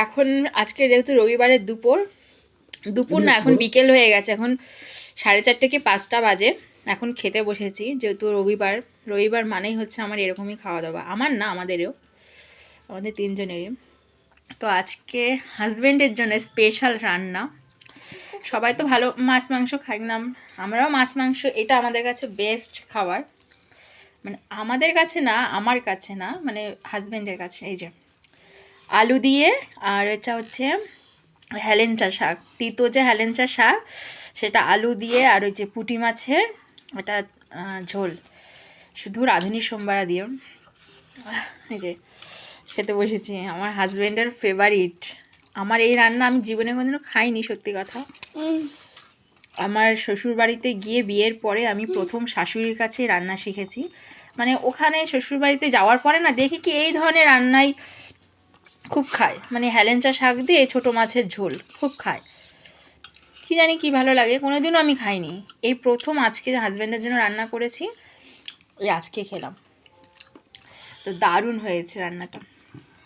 এখন আজকে যেহেতু রবিবারের দুপুর না, এখন বিকেল হয়ে গেছে, এখন 4:30 কি 5টা বাজে। এখন খেতে বসেছি, যেহেতু রবিবার মানেই হচ্ছে আমার এরকমই খাওয়া দাওয়া, আমার না আমাদের 3জনেরই। তো আজকে হাজব্যান্ডের জন্য স্পেশাল রান্না। সবাই তো ভালো মাছ মাংস খাই না, আমরাও মাছ মাংস, এটা আমাদের কাছে বেস্ট খাবার। মানে আমাদের কাছে না, আমার কাছে না, মানে হাজব্যান্ডের কাছে। এই যে আলু দিয়ে, আর এটা হচ্ছে হেলেঞ্চা শাক, তিতো যে হেলেঞ্চা শাক, সেটা আলু দিয়ে, আর ওই যে পুঁটি মাছের ওটা ঝোল, শুধু রাঁধুনি সোমবারা দিয়ে। এই যে খেতে বসেছি, আমার হাজব্যান্ডের ফেভারিট। আমার এই রান্না আমি জীবনে কোনোদিনও খাইনি, সত্যি কথা। আমার শ্বশুরবাড়িতে গিয়ে বিয়ের পরে আমি প্রথম শাশুড়ির কাছে রান্না শিখেছি। মানে ওখানে শ্বশুরবাড়িতে যাওয়ার পরে না দেখি কি এই ধরনের রান্নাই খুব খায়, মানে হেলেঞ্চা শাক দিয়ে ছোটো মাছের ঝোল খুব খায়, কি জানি কি ভালো লাগে, কোনোদিনও আমি খাইনি। এই প্রথম আজকে হাজব্যান্ডের জন্য রান্না করেছি, ওই আজকে খেলাম, তো দারুণ হয়েছে রান্নাটা।